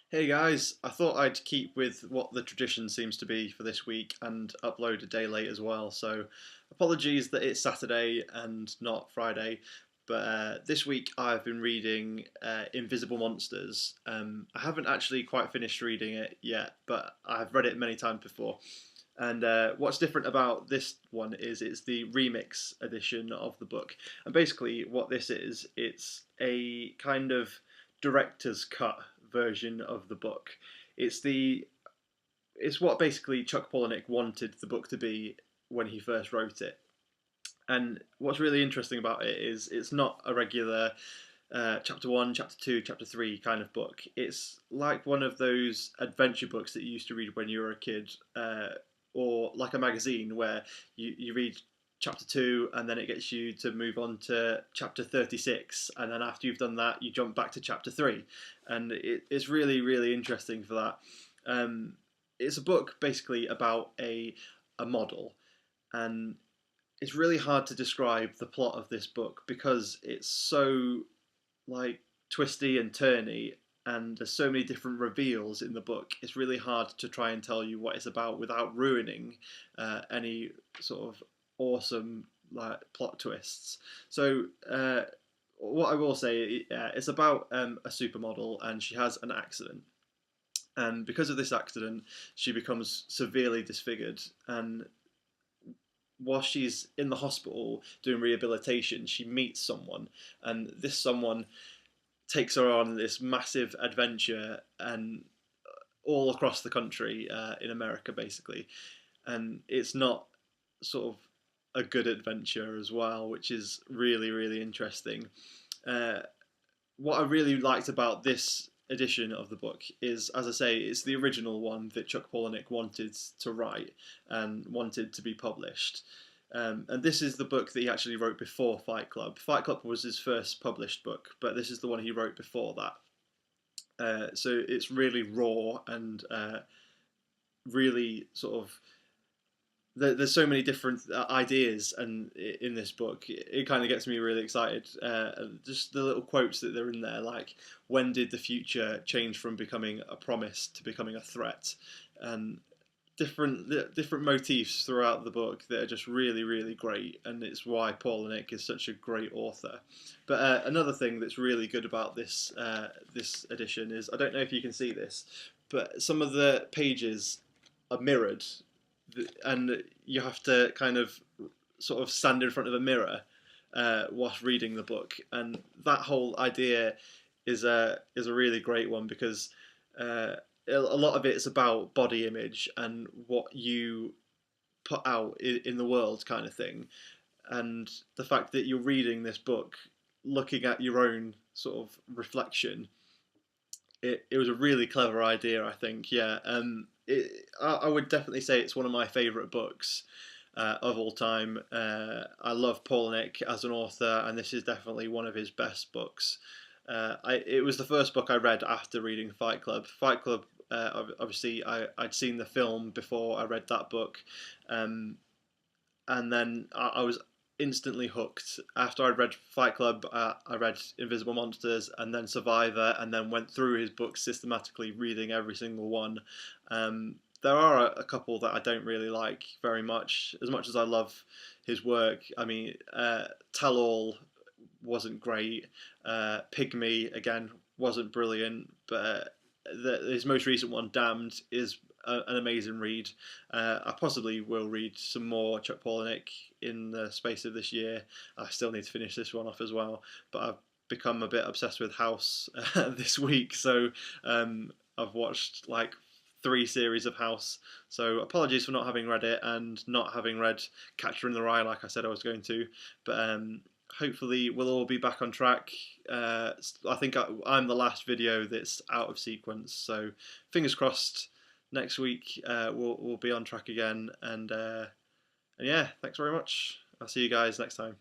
Hey guys, I thought I'd keep with what the tradition seems to be for this week and upload a day late as well. So apologies that it's Saturday and not Friday. But this week I've been reading Invisible Monsters. I haven't actually quite finished reading it yet, but I've read it many times before. And what's different about this one is it's the remix edition of the book. And basically, what this is, it's a kind of director's cut version of the book. It's the it's what basically Chuck Palahniuk wanted the book to be when he first wrote it. And what's really interesting about it is it's not a regular chapter one, chapter two, chapter three kind of book. It's like one of those adventure books that you used to read when you were a kid, or like a magazine where you read chapter two and then it gets you to move on to chapter 36, and then after you've done that you jump back to chapter three, and it's really really interesting for that. um, it's a book basically about a model, and it's really hard to describe the plot of this book because it's so like twisty and turny, and there's so many different reveals in the book. It's really hard to try and tell you what it's about without ruining any sort of awesome like plot twists. So what I will say, it's about a supermodel, and she has an accident. And because of this accident, she becomes severely disfigured. And while she's in the hospital doing rehabilitation, she meets someone, and this someone takes her on this massive adventure and all across the country, in America basically. And it's not sort of a good adventure as well, which is really really interesting. Uh, what I really liked about this edition of the book is, as I say, it's the original one that Chuck Palahniuk wanted to write and wanted to be published. And this is the book that he actually wrote before Fight Club. Fight Club was his first published book, but this is the one he wrote before that. So it's really raw and really sort of there's so many different ideas, and in this book it kind of gets me really excited. Just the little quotes that are in there, like when did the future change from becoming a promise to becoming a threat, and different motifs throughout the book that are just really really great, and it's why Paul Nick is such a great author. But another thing that's really good about this edition is, I don't know if you can see this, but some of the pages are mirrored, and you have to kind of sort of stand in front of a mirror whilst reading the book, and that whole idea is a really great one because a lot of it is about body image and what you put out in the world, kind of thing. And the fact that you're reading this book looking at your own sort of reflection, it was a really clever idea, I think. Yeah, I would definitely say it's one of my favourite books of all time. I love Paul Nick as an author, and this is definitely one of his best books. It was the first book I read after reading Fight Club. Fight Club, obviously, I'd seen the film before I read that book, um, and then I was instantly hooked. After I'd read Fight Club, I read Invisible Monsters, and then Survivor, and then went through his books systematically, reading every single one. There are a couple that I don't really like very much as I love his work. I mean, Tell All wasn't great. Pygmy, again, wasn't brilliant, but his most recent one, Damned, is an amazing read. I possibly will read some more Chuck Palahniuk in the space of this year. I still need to finish this one off as well, but I've become a bit obsessed with House this week, so I've watched like three series of House. So apologies for not having read it and not having read Catcher in the Rye like I said I was going to, but hopefully we'll all be back on track. I think I'm the last video that's out of sequence, so fingers crossed. Next week we'll be on track again, and yeah, thanks very much. I'll see you guys next time.